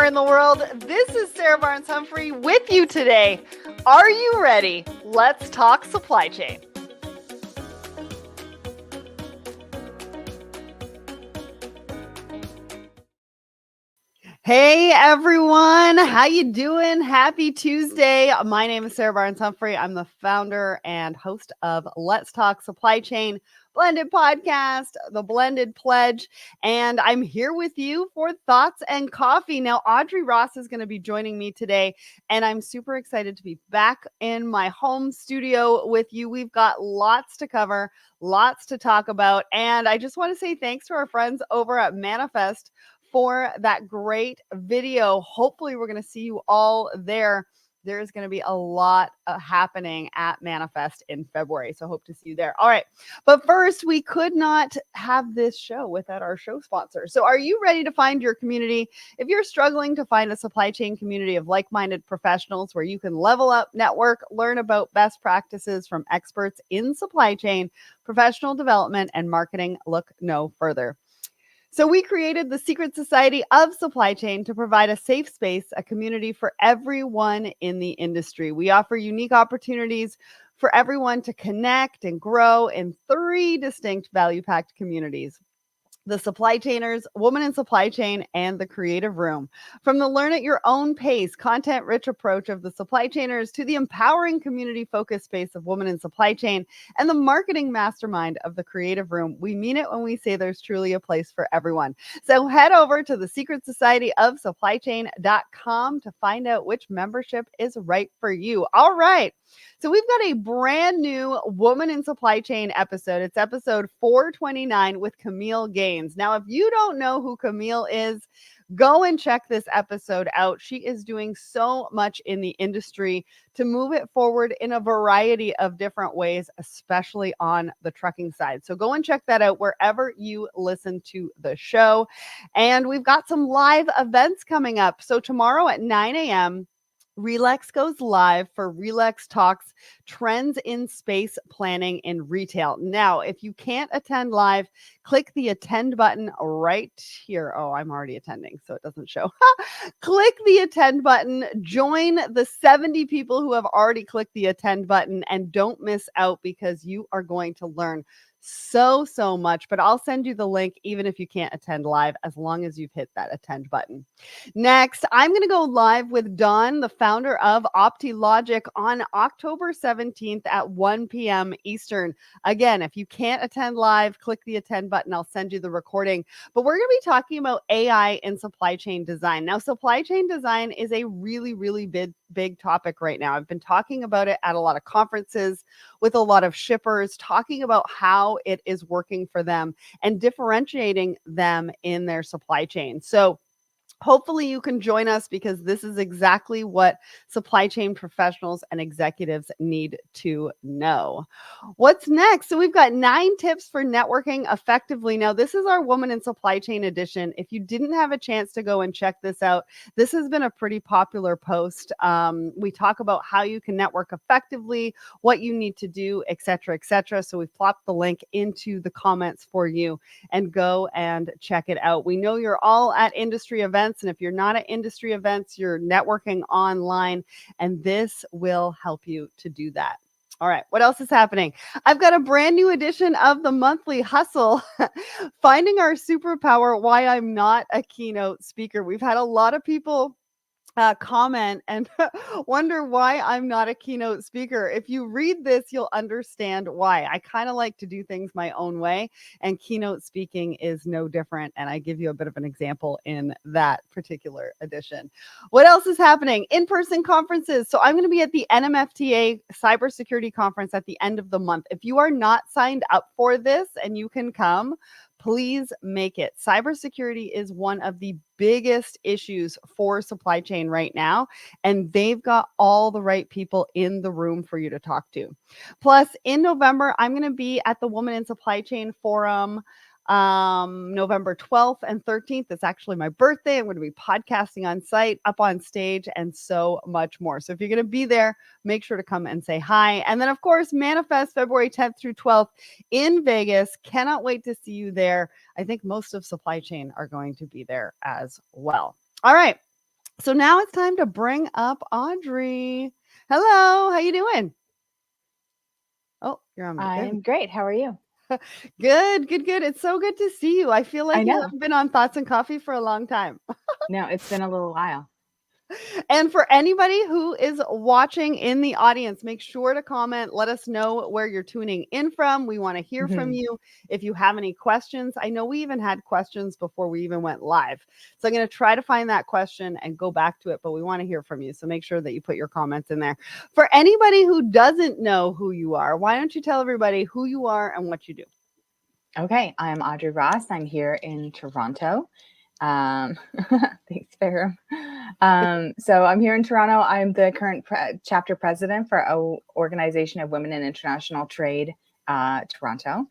in the world. This is Sarah Barnes-Humphrey with you today. Are you ready? Let's talk supply chain. Hey everyone, how you doing? Happy Tuesday. My name is Sarah Barnes-Humphrey. I'm the founder and host of Let's Talk Supply Chain Blended Podcast, the Blended Pledge, and I'm here with you for Thoughts and Coffee. Now, Audrey Ross is going to be joining me today, and I'm super excited to be back in my home studio with you. We've got lots to cover, lots to talk about, and I just want to say thanks to our friends over at Manifest for that great video. Hopefully, we're going to see you all there. There's going to be a lot happening at Manifest in February. So hope to see you there. All right. But first, we could not have this show without our show sponsor. So are you ready to find your community? If you're struggling to find a supply chain community of like-minded professionals where you can level up, network, learn about best practices from experts in supply chain, professional development, and marketing, look no further. So we created the Secret Society of Supply Chain to provide a safe space, a community for everyone in the industry. We offer unique opportunities for everyone to connect and grow in 3 distinct value-packed communities: the supply chainers, women in supply chain, and the creative room. From the learn at your own pace, content-rich approach of the supply chainers to the empowering community-focused space of women in supply chain and the marketing mastermind of the creative room, we mean it when we say there's truly a place for everyone. So head over to the Secret Society of Supply Chain.com to find out which membership is right for you. All right. So we've got a brand new Woman in Supply Chain episode. It's episode 429 with Camille Gaines. Now, if you don't know who Camille is, go and check this episode out. She is doing so much in the industry to move it forward in a variety of different ways, especially on the trucking side. So go and check that out wherever you listen to the show. And we've got some live events coming up. So tomorrow at 9 a.m., Relex goes live for Relex Talks Trends in Space Planning in Retail. Now, if you can't attend live, click the attend button right here. Oh, I'm already attending, so it doesn't show. Click the attend button, join the 70 people who have already clicked the attend button, and don't miss out because you are going to learn so much. But I'll send you the link even if you can't attend live, as long as you've hit that attend button. Next, I'm going to go live with Dawn, the founder of OptiLogic, on October 17th at 1 p.m. Eastern. Again, if you can't attend live, click the attend button. I'll send you the recording. But we're going to be talking about AI in supply chain design. Now, supply chain design is a really big topic right now. I've been talking about it at a lot of conferences with a lot of shippers, talking about how it is working for them and differentiating them in their supply chain. So hopefully you can join us because this is exactly what supply chain professionals and executives need to know. What's next? So we've got 9 tips for networking effectively. Now, this is our Woman in Supply Chain edition. If you didn't have a chance to go and check this out, this has been a pretty popular post. We talk about how you can network effectively, what you need to do, et cetera. So we've plopped the link into the comments for you, and go and check it out. We know you're all at industry events. And if you're not at industry events, you're networking online, and this will help you to do that. All right, what else is happening? I've got a brand new edition of the Monthly Hustle, Finding Our Superpower, Why I'm Not a Keynote Speaker. We've had a lot of people comment and wonder why I'm not a keynote speaker. If you read this, you'll understand why. I kind of like to do things my own way, and keynote speaking is no different. And I give you a bit of an example in that particular edition. What else is happening? In-person conferences. So I'm going to be at the NMFTA Cybersecurity Conference at the end of the month. If you are not signed up for this and you can come, please make it. Cybersecurity is one of the biggest issues for supply chain right now, and they've got all the right people in the room for you to talk to. Plus, in November, I'm going to be at the Woman in Supply Chain Forum November 12th and 13th. It's actually my birthday. I'm going to be podcasting on site, up on stage, and so much more. So if you're going to be there, make sure to come and say hi. And then, of course, Manifest February 10th through 12th in Vegas. Cannot wait to see you there. I think most of supply chain are going to be there as well. All right. So now it's time to bring up Audrey. Hello, how you doing? Oh, you're on mute. There. I'm great. How are you? Good, good, good. It's so good to see you. I feel I like you know. haven't been on Thoughts and Coffee for a long time. No, it's been a little while. And for anybody who is watching in the audience, make sure to comment. Let us know where you're tuning in from. We want to hear from Mhm. you. If you have any questions, I know we even had questions before we even went live. So I'm going to try to find that question and go back to it, but we want to hear from you. So make sure that you put your comments in there. For anybody who doesn't know who you are, why don't you tell everybody who you are and what you do? Okay, I'm Audrey Ross. I'm here in Toronto. Um, thanks, Farah. So I'm here in Toronto. I'm the current chapter president for an organization of women in international trade, Toronto.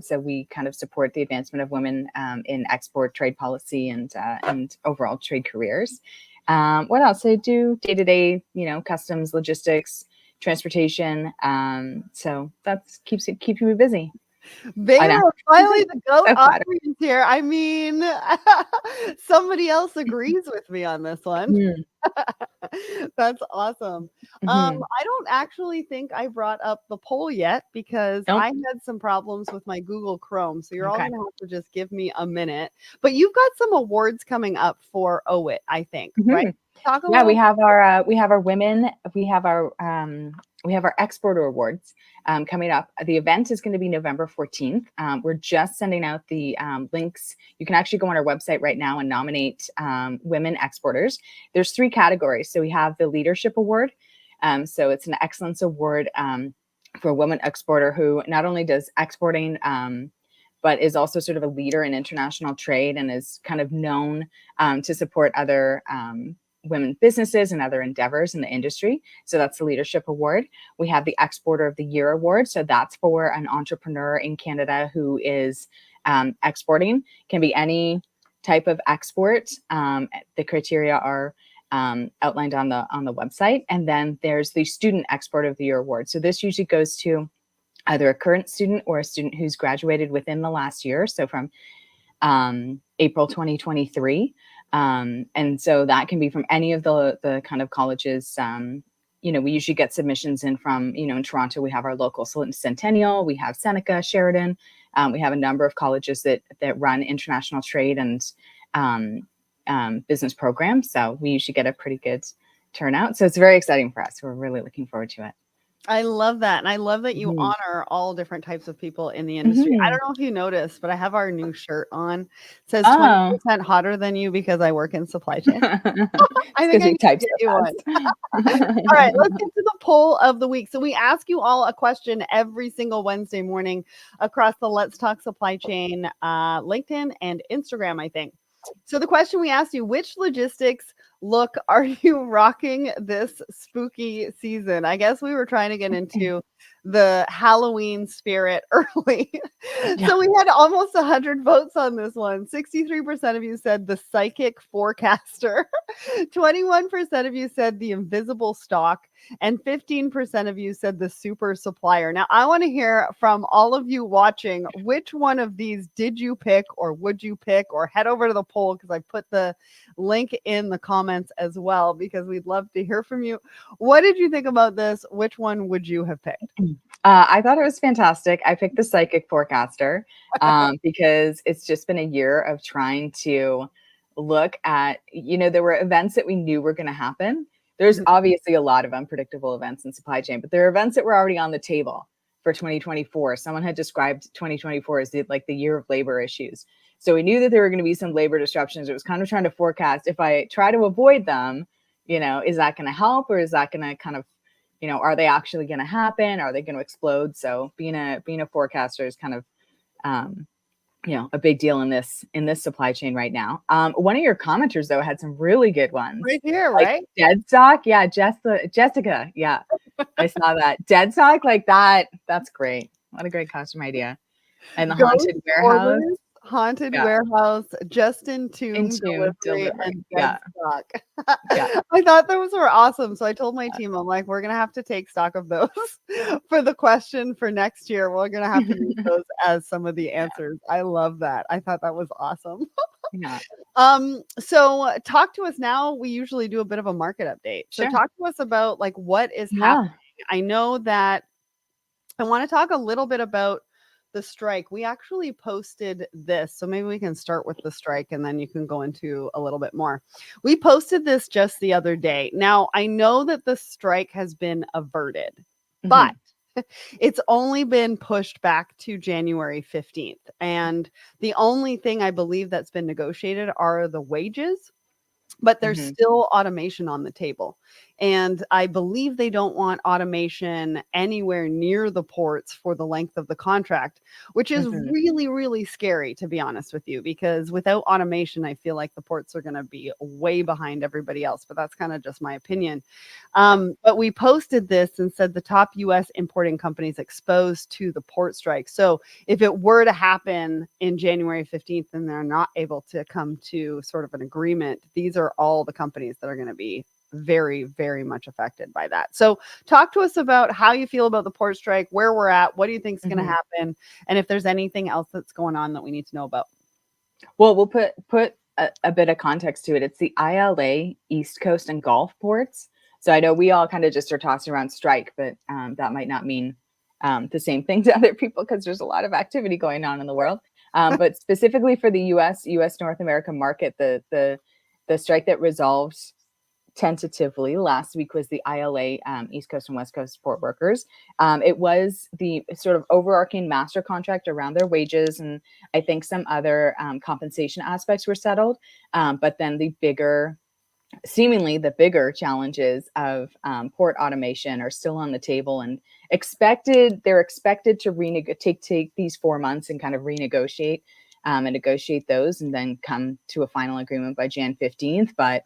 So we kind of support the advancement of women in export trade policy and overall trade careers. What else? I do day to day, customs, logistics, transportation. So that's keeping me busy. I know. Bam, finally the goat So flattered. Audrey is here. I mean, somebody else agrees with me on this one. Mm, That's awesome. mhm. I don't actually think I brought up the poll yet because Nope. I had some problems with my Google Chrome. So you're all Okay. gonna have to just give me a minute. But you've got some awards coming up for OWIT, I think, right? Mhm. Talk a Yeah, little. we have our women, we have our exporter awards coming up. The event is going to be November 14th. We're just sending out the links. You can actually go on our website right now and nominate women exporters. There's 3 categories. So we have the leadership award. So it's an excellence award for a woman exporter who not only does exporting, but is also sort of a leader in international trade and is kind of known to support other women businesses and other endeavors in the industry. So that's the Leadership Award. We have the Exporter of the Year Award. So that's for an entrepreneur in Canada who is exporting, can be any type of export. The criteria are outlined on the website. And then there's the Student Exporter of the Year Award. So this usually goes to either a current student or a student who's graduated within the last year. So from April 2023. And so that can be from any of the kind of colleges. We usually get submissions in from, in Toronto, we have our local Centennial, we have Seneca, Sheridan. We have a number of colleges that run international trade and business programs. So we usually get a pretty good turnout. So it's very exciting for us. We're really looking forward to it. I love that. And I love that you Mhm. honor all different types of people in the industry. I Mhm. don't know if you noticed, but I have our new shirt on. It says Oh, 20% hotter than you because I work in supply chain. I it's think because I we need to type get so you one. All right, let's fast. get to the poll of the week. So we ask you all a question every single Wednesday morning across the Let's Talk Supply Chain LinkedIn and Instagram, I think. So the question we asked you, which logistics look are you rocking this spooky season? I guess we were trying to get into the Halloween spirit early. Yeah. So we had almost 100 votes on this one. 63% of you said the psychic forecaster. 21% of you said the invisible stock, and 15% of you said the super supplier. Now, I want to hear from all of you watching which one of these did you pick or would you pick, or head over to the poll because I put the link in the comments as well because we'd love to hear from you. What did you think about this? Which one would you have picked? I thought it was fantastic. I picked the psychic forecaster because it's just been a year of trying to look at, there were events that we knew were going to happen. There's Mhm. obviously a lot of unpredictable events in supply chain, but there are events that were already on the table for 2024. Someone had described 2024 as the year of labor issues. So we knew that there were going to be some labor disruptions. It was kind of trying to forecast, if I try to avoid them, is that going to help, or is that going to kind of, are they actually going to happen? Are they going to explode? So being a forecaster is kind of, um, a big deal in this supply chain right now. One of your commenters though had some really good ones, Right here, like right? dead stock. Yeah, Jessica. Yeah, I saw that dead stock like that. That's great. What a great costume idea. And the Ghost haunted warehouse. orders, haunted Yeah, warehouse, just in tomb into delivery, delivery. and dead Yeah, stock. yeah. I thought those were awesome. So I told my team, I'm like, we're gonna have to take stock of those for the question for next year. We're gonna have to use those as some of the answers. I love that. I thought that was awesome. Yeah. So talk to us now. We usually do a bit of a market update. So Sure. talk to us about like what is Yeah. happening. I know that I want to talk a little bit about the strike. We actually posted this, so maybe we can start with the strike and then you can go into a little bit more. We posted this just the other day. Now, I know that the strike has been averted, but it's only been pushed back to January 15th. And the only thing I believe that's been negotiated are the wages, but there's still automation on the table. And I believe they don't want automation anywhere near the ports for the length of the contract, which is really, really scary, to be honest with you, because without automation, I feel like the ports are going to be way behind everybody else. But that's kind of just my opinion. But we posted this and said the top US importing companies exposed to the port strike. So if it were to happen in January 15th and they're not able to come to sort of an agreement, these are all the companies that are going to be very, very much affected by that. So talk to us about how you feel about the port strike, where we're at, what do you think is going to happen, and if there's anything else that's going on that we need to know about. Well, we'll put a bit of context to it. It's the ILA East Coast and Gulf ports. So I know we all kind of just are tossing around strike, but that might not mean the same thing to other people because there's a lot of activity going on in the world. But specifically for the U.S. North America market, the strike that resolved tentatively last week was the ILA East Coast and West Coast port workers. It was the sort of overarching master contract around their wages, and I think some other compensation aspects were settled. But then seemingly the bigger challenges of port automation are still on the table and they're expected to take these 4 months and kind of renegotiate and negotiate those and then come to a final agreement by Jan 15th. But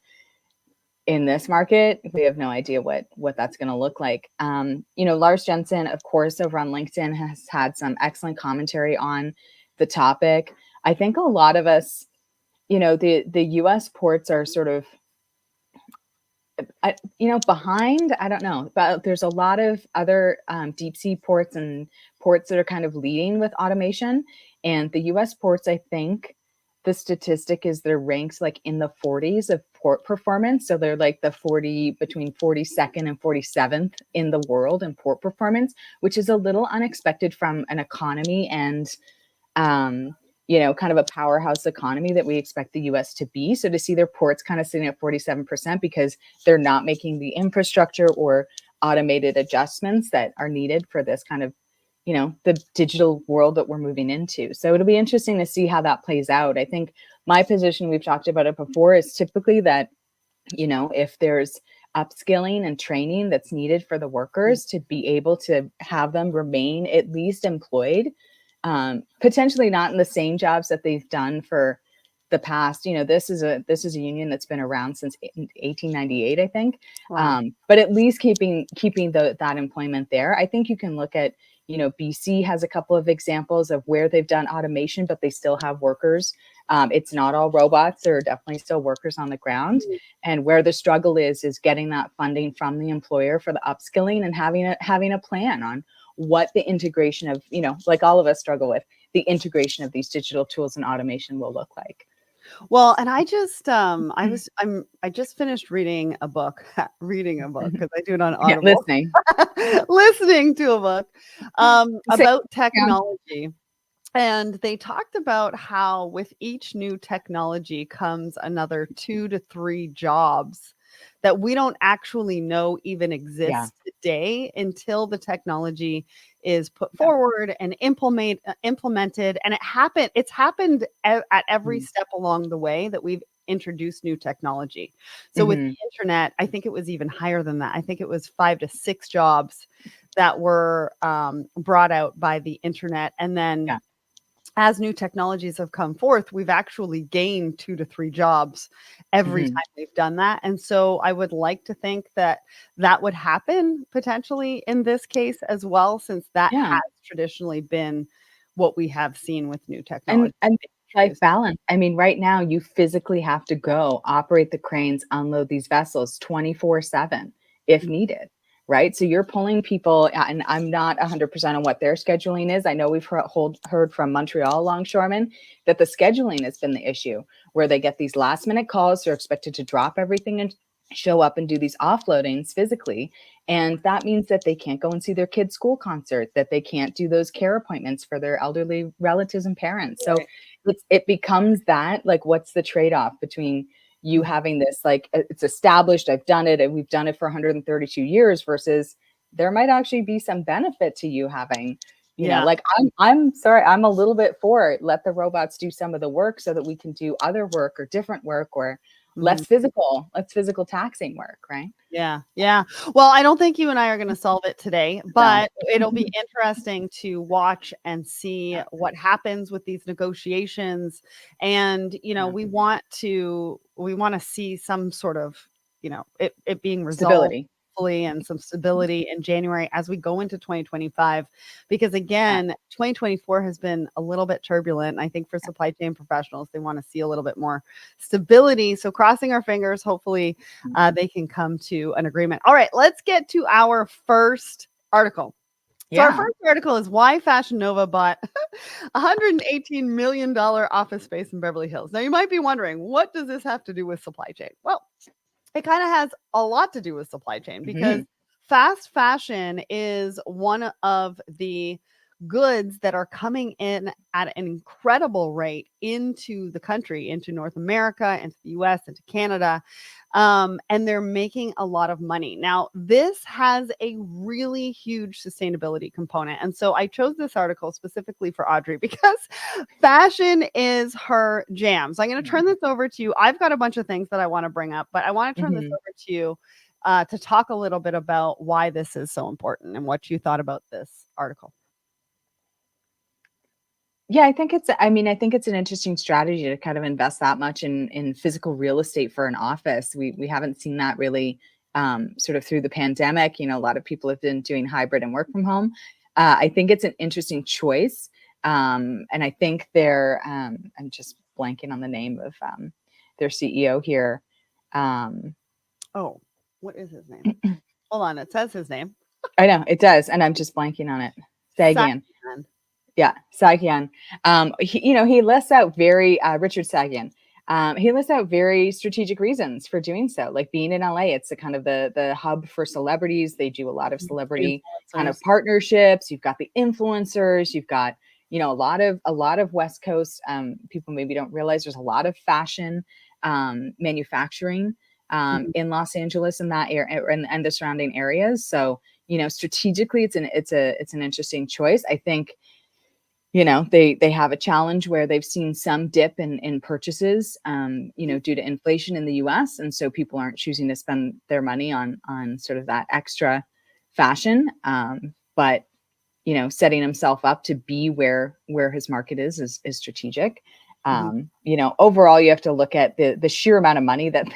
in this market, we have no idea what that's going to look like. Lars Jensen, of course, over on LinkedIn has had some excellent commentary on the topic. I think a lot of us, the U.S. ports are sort of, behind. I don't know, but there's a lot of other deep sea ports and ports that are kind of leading with automation. And the U.S. ports, I think, the statistic is they're ranked like in the 40s of port performance. So they're like between 42nd and 47th in the world in port performance, which is a little unexpected from an economy and, kind of a powerhouse economy that we expect the US to be. So to see their ports kind of sitting at 47% because they're not making the infrastructure or automated adjustments that are needed for this kind of the digital world that we're moving into. So it'll be interesting to see how that plays out. I think my position, we've talked about it before, is typically that, if there's upskilling and training that's needed for the workers to be able to have them remain at least employed, potentially not in the same jobs that they've done for the past. This is a union that's been around since 1898, I think. Wow. But at least keeping that employment there. I think you can look at, BC has a couple of examples of where they've done automation, but they still have workers. It's not all robots. There are definitely still workers on the ground. And where the struggle is getting that funding from the employer for the upskilling and having a plan on what the integration of, like all of us struggle with, the integration of these digital tools and automation will look like. Well, and I just I just finished reading a book because I do it on Audible. Listening to a book about technology. And they talked about how with each new technology comes another 2 to 3 jobs that we don't actually know even exist today until the technology is put forward and implemented. And it's happened at every step along the way that we've introduced new technology. So with the internet, I think it was even higher than that. I think it was 5 to 6 jobs that were brought out by the internet. And then as new technologies have come forth, we've actually gained 2 to 3 jobs every time we've done that. And so I would like to think that would happen potentially in this case as well, since that has traditionally been what we have seen with new technology. And life balance. I mean, right now you physically have to go operate the cranes, unload these vessels 24/7 if needed. right? So you're pulling people, and I'm not 100% on what their scheduling is. I know we've heard from Montreal longshoremen that the scheduling has been the issue, where they get these last minute calls. They're expected to drop everything and show up and do these offloadings physically. And that means that they can't go and see their kid's school concert, that they can't do those care appointments for their elderly relatives and parents. So it becomes that, like, what's the trade-off between you having this, like, it's established, I've done it, and we've done it for 132 years, versus there might actually be some benefit to you having, you know, like, I'm sorry, I'm a little bit for it. Let the robots do some of the work so that we can do other work or different work, or less physical taxing work, right? Yeah. Yeah. Well, I don't think you and I are going to solve it today, but it'll be interesting to watch and see what happens with these negotiations. And, you know, we want to see some sort of, you know, it being resolved Stability. and some stability in January as we go into 2025, because again, 2024 has been a little bit turbulent. I think for supply chain professionals, they want to see a little bit more stability. So crossing our fingers, hopefully they can come to an agreement. All right, let's get to our first article. So our first article is why Fashion Nova bought $118 million office space in Beverly Hills. Now you might be wondering, what does this have to do with supply chain? Well, it kind of has a lot to do with supply chain, because fast fashion is one of the goods that are coming in at an incredible rate into the country, into North America, into the US, into Canada. And they're making a lot of money. Now, this has a really huge sustainability component. And so I chose this article specifically for Audrey because fashion is her jam. So I'm going to turn this over to you. I've got a bunch of things that I want to bring up, but I want to turn this over to you to talk a little bit about why this is so important and what you thought about this article. Yeah, I think it's an interesting strategy to kind of invest that much in physical real estate for an office. We haven't seen that really sort of through the pandemic. You know, a lot of people have been doing hybrid and work from home. I think it's an interesting choice. And I think I'm just blanking on the name of their CEO here. Oh, what is his name? Hold on, it says his name. I know it does, and I'm just blanking on it. Sagian. Yeah, Sagian. He lists out very Richard Sagian. He lists out very strategic reasons for doing so. Like being in LA, it's the kind of the hub for celebrities. They do a lot of celebrity kind of partnerships. You've got the influencers. You've got, you know, a lot of West Coast people maybe don't realize there's a lot of fashion manufacturing in Los Angeles and that area and the surrounding areas. So, you know, strategically, it's an interesting choice. I think, you know, they have a challenge where they've seen some dip in purchases, you know, due to inflation in the US. And so people aren't choosing to spend their money on sort of that extra fashion. But, you know, setting himself up to be where his market is strategic. You know, overall, you have to look at the sheer amount of money that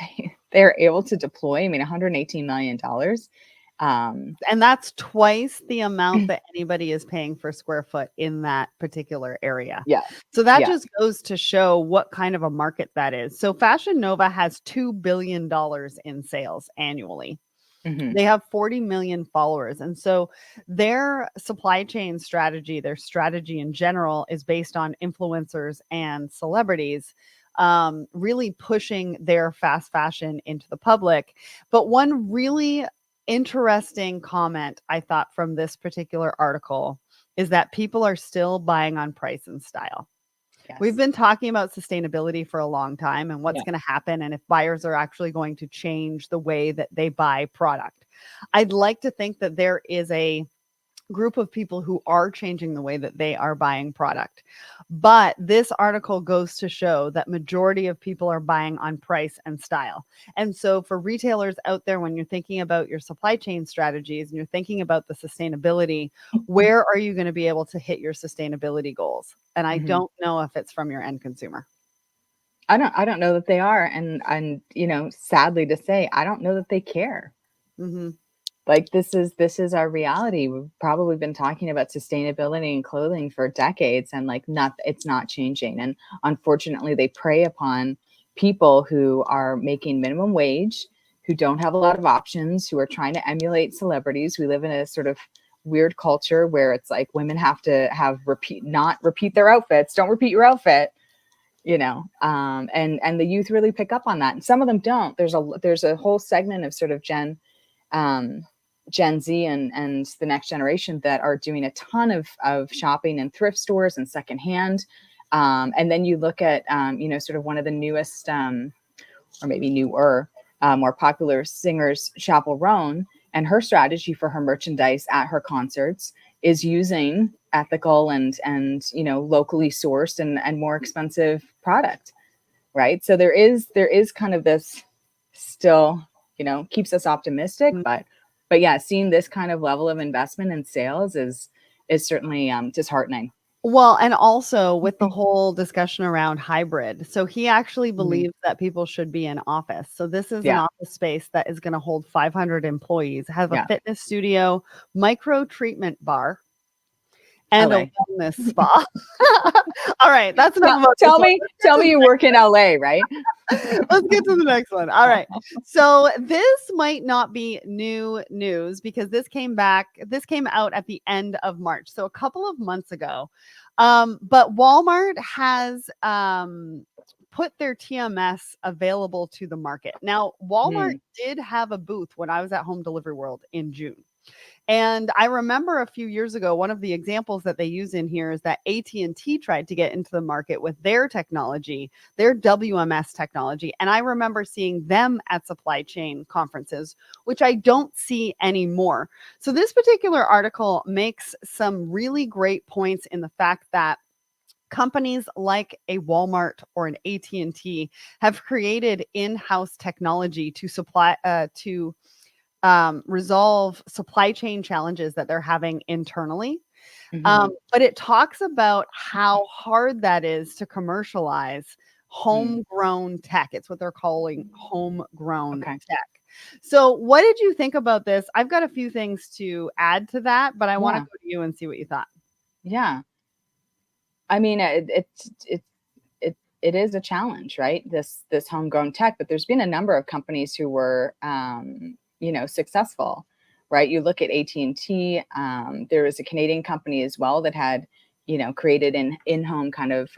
they're able to deploy. I mean, $118 million. And that's twice the amount that anybody is paying for square foot in that particular area. Yeah. So that just goes to show what kind of a market that is. So Fashion Nova has $2 billion in sales annually. They have 40 million followers. And so their supply chain strategy, their strategy in general, is based on influencers and celebrities really pushing their fast fashion into the public. But one really interesting comment I thought from this particular article is that people are still buying on price and style. Yes. We've been talking about sustainability for a long time and what's going to happen and if buyers are actually going to change the way that they buy product. I'd like to think that there is a group of people who are changing the way that they are buying product. But this article goes to show that majority of people are buying on price and style. And so for retailers out there, when you're thinking about your supply chain strategies and you're thinking about the sustainability, where are you going to be able to hit your sustainability goals? And I don't know if it's from your end consumer. I don't know that they are. And you know, sadly to say, I don't know that they care. Like this is our reality. We've probably been talking about sustainability in clothing for decades, and like it's not changing. And unfortunately, they prey upon people who are making minimum wage, who don't have a lot of options, who are trying to emulate celebrities. We live in a sort of weird culture where it's like women have to not repeat their outfits. Don't repeat your outfit, you know. And the youth really pick up on that, and some of them don't. There's a whole segment of sort of Gen Z and the next generation that are doing a ton of shopping in thrift stores and secondhand. And then you look at, sort of one of the newest, or maybe newer, more popular singers, Chappell Roan, and her strategy for her merchandise at her concerts is using ethical and locally sourced and more expensive product, right? So there is kind of this still, keeps us optimistic, but yeah, seeing this kind of level of investment in sales is certainly disheartening. Well, and also with the whole discussion around hybrid. So he actually believes that people should be in office. So this is an office space that is going to hold 500 employees, have a fitness studio, micro treatment bar, and LA. a wellness spa. All right, that's enough about tell me you work in LA, right? Let's get to the next one. All right. So this might not be new news because this came out at the end of March. So a couple of months ago. But Walmart has put their TMS available to the market. Now, Walmart did have a booth when I was at Home Delivery World in June. And I remember a few years ago, one of the examples that they use in here is that AT&T tried to get into the market with their technology, their WMS technology. And I remember seeing them at supply chain conferences, which I don't see anymore. So this particular article makes some really great points in the fact that companies like a Walmart or an AT&T have created in-house technology to resolve supply chain challenges that they're having internally. But it talks about how hard that is to commercialize homegrown tech. It's what they're calling homegrown tech. So what did you think about this? I've got a few things to add to that, but I want to go to you and see what you thought. Yeah. I mean, it is a challenge, right? This homegrown tech, but there's been a number of companies who were successful, right? You look at AT&T. There was a Canadian company as well that had, created an in-home kind of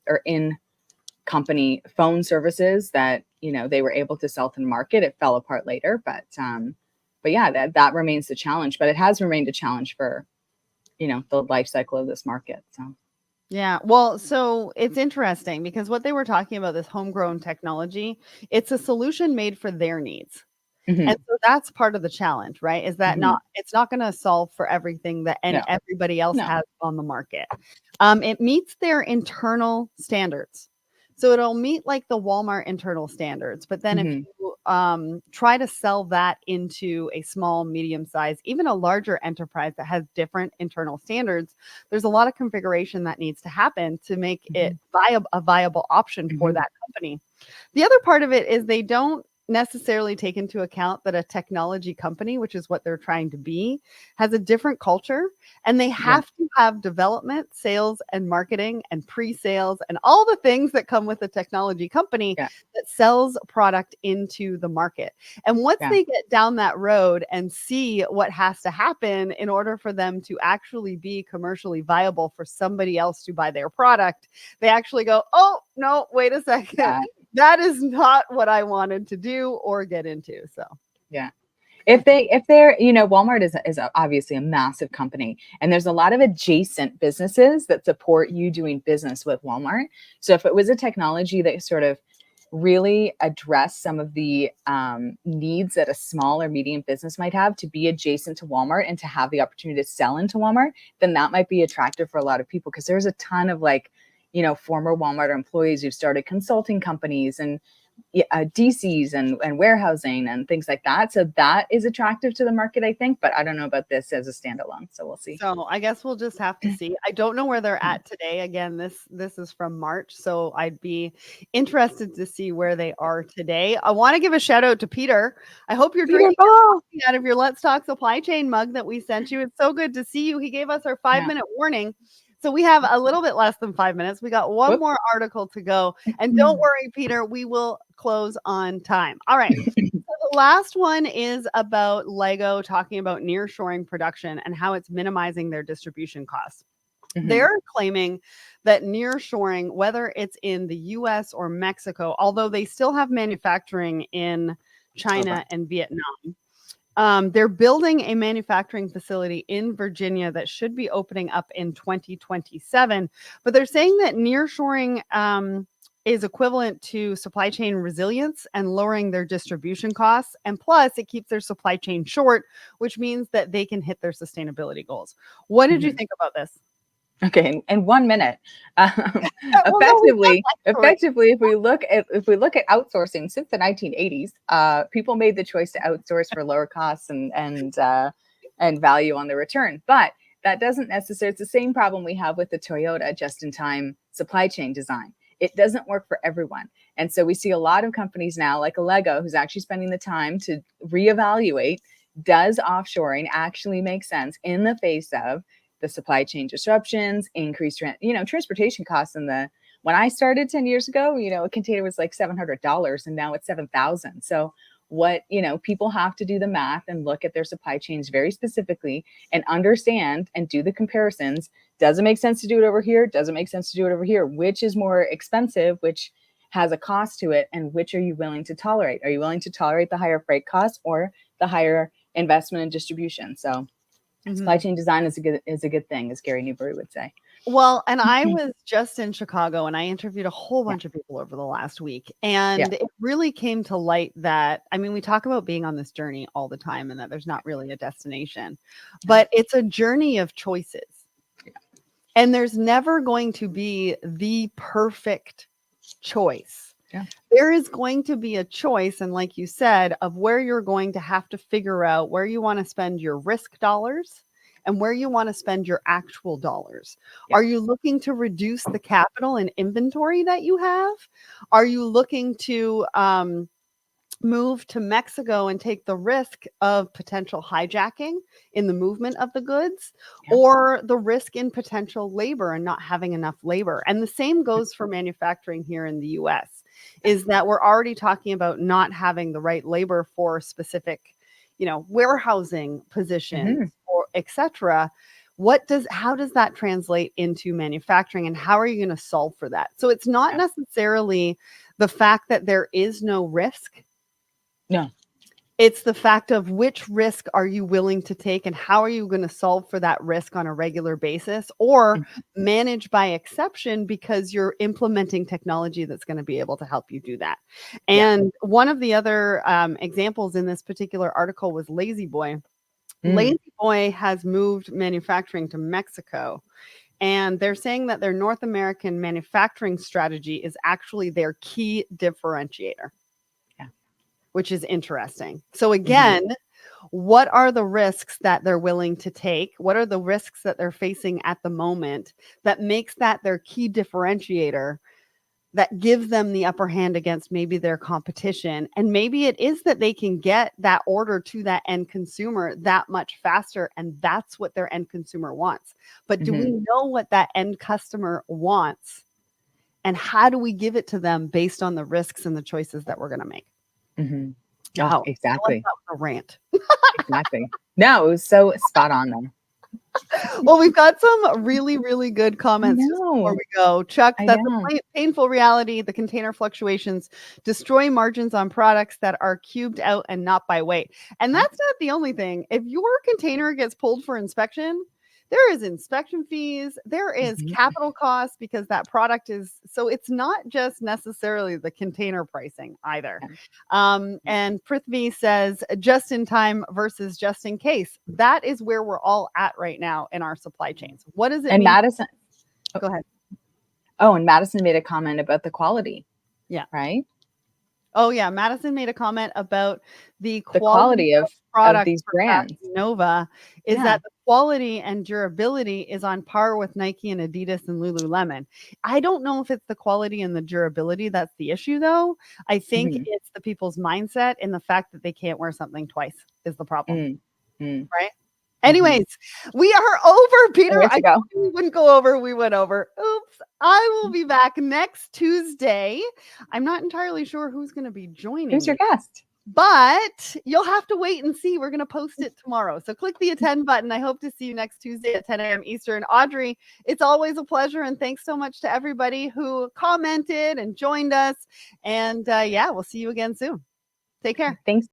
or in-company phone services that they were able to sell to the market. It fell apart later, but yeah, that remains the challenge. But it has remained a challenge for the life cycle of this market. So. Yeah. Well, so it's interesting because what they were talking about, this homegrown technology, it's a solution made for their needs. And so that's part of the challenge, right? Is that it's not going to solve for everything that everybody else has on the market. It meets their internal standards. So it'll meet like the Walmart internal standards. But then if you try to sell that into a small, medium size, even a larger enterprise that has different internal standards, there's a lot of configuration that needs to happen to make it a viable option for that company. The other part of it is they don't necessarily take into account that a technology company, which is what they're trying to be, has a different culture, and they have to have development, sales, and marketing and pre-sales and all the things that come with a technology company that sells product into the market. And once they get down that road and see what has to happen in order for them to actually be commercially viable for somebody else to buy their product, they actually go, oh, no, wait a second. That is not what I wanted to do or get into. So, yeah. If they're, Walmart is obviously a massive company, and there's a lot of adjacent businesses that support you doing business with Walmart. So if it was a technology that sort of really addressed some of the needs that a small or medium business might have to be adjacent to Walmart and to have the opportunity to sell into Walmart, then that might be attractive for a lot of people, because there's a ton of former Walmart employees who've started consulting companies and DCs and warehousing and things like that. So that is attractive to the market, I think. But I don't know about this as a standalone. So we'll see. So I guess we'll just have to see. I don't know where they're at today. Again, this is from March. So I'd be interested to see where they are today. I want to give a shout out to Peter. I hope you're drinking coffee out of your Let's Talk Supply Chain mug that we sent you. It's so good to see you. He gave us our 5-minute warning. So we have a little bit less than 5 minutes. We got one more article to go. And don't worry, Peter, we will close on time. All right. So the the last one is about Lego talking about nearshoring production and how it's minimizing their distribution costs. They're claiming that nearshoring, whether it's in the US or Mexico, although they still have manufacturing in China and Vietnam, they're building a manufacturing facility in Virginia that should be opening up in 2027. But they're saying that nearshoring is equivalent to supply chain resilience and lowering their distribution costs. And plus, it keeps their supply chain short, which means that they can hit their sustainability goals. What did you think about this? Okay, in 1 minute, effectively, if we look at outsourcing since the 1980s, people made the choice to outsource for lower costs and value on the return. But that doesn't necessarily. It's the same problem we have with the Toyota just-in-time supply chain design. It doesn't work for everyone, and so we see a lot of companies now, like a Lego, who's actually spending the time to reevaluate: does offshoring actually make sense in the face of the supply chain disruptions, increased, transportation costs? When I started 10 years ago, a container was like $700 and now it's 7,000. So people have to do the math and look at their supply chains very specifically and understand and do the comparisons. Does it make sense to do it over here? Does it make sense to do it over here? Which is more expensive, which has a cost to it, and which are you willing to tolerate? Are you willing to tolerate the higher freight costs or the higher investment in distribution? So supply chain design is a good thing, as Gary Newbury would say. Well, and I was just in Chicago and I interviewed a whole bunch of people over the last week. And it really came to light that, we talk about being on this journey all the time and that there's not really a destination, but it's a journey of choices. And there's never going to be the perfect choice. There is going to be a choice, and like you said, of where you're going to have to figure out where you want to spend your risk dollars and where you want to spend your actual dollars. Are you looking to reduce the capital and inventory that you have? Are you looking to move to Mexico and take the risk of potential hijacking in the movement of the goods, or the risk in potential labor and not having enough labor? And the same goes for manufacturing here in the US, is that we're already talking about not having the right labor for specific, warehousing positions or etc. How does that translate into manufacturing, and how are you going to solve for that? So it's not necessarily the fact that there is no risk. No. It's the fact of which risk are you willing to take and how are you going to solve for that risk on a regular basis, or manage by exception because you're implementing technology that's going to be able to help you do that. And one of the other examples in this particular article was Lazy Boy. Lazy Boy has moved manufacturing to Mexico. And they're saying that their North American manufacturing strategy is actually their key differentiator. Which is interesting. So again, what are the risks that they're willing to take? What are the risks that they're facing at the moment that makes that their key differentiator that gives them the upper hand against maybe their competition? And maybe it is that they can get that order to that end consumer that much faster, and that's what their end consumer wants. But do we know what that end customer wants? And how do we give it to them based on the risks and the choices that we're going to make? Oh, exactly. That was a rant. Exactly. No, it was so spot on though. Well, we've got some really, really good comments just before we go. Chuck, that's a painful reality. The container fluctuations destroy margins on products that are cubed out and not by weight. And that's not the only thing. If your container gets pulled for inspection, there is inspection fees, there is capital costs because that product is, so it's not just necessarily the container pricing either. And Prithvi says, just in time versus just in case. That is where we're all at right now in our supply chains. What does it mean? Madison, go ahead. Oh, and Madison made a comment about the quality. Yeah. Right? Oh yeah, Madison made a comment about the quality of product these brands. Nova is that the quality and durability is on par with Nike and Adidas and Lululemon. I don't know if it's the quality and the durability that's the issue though. I think it's the people's mindset and the fact that they can't wear something twice is the problem. Right? Anyways, we are over, Peter. I thought we wouldn't go over. We went over. Oops. I will be back next Tuesday. I'm not entirely sure who's going to be joining. Who's your guest? But you'll have to wait and see. We're going to post it tomorrow. So click the attend button. I hope to see you next Tuesday at 10 a.m. Eastern. Audrey, it's always a pleasure. And thanks so much to everybody who commented and joined us. And yeah, we'll see you again soon. Take care. Thanks.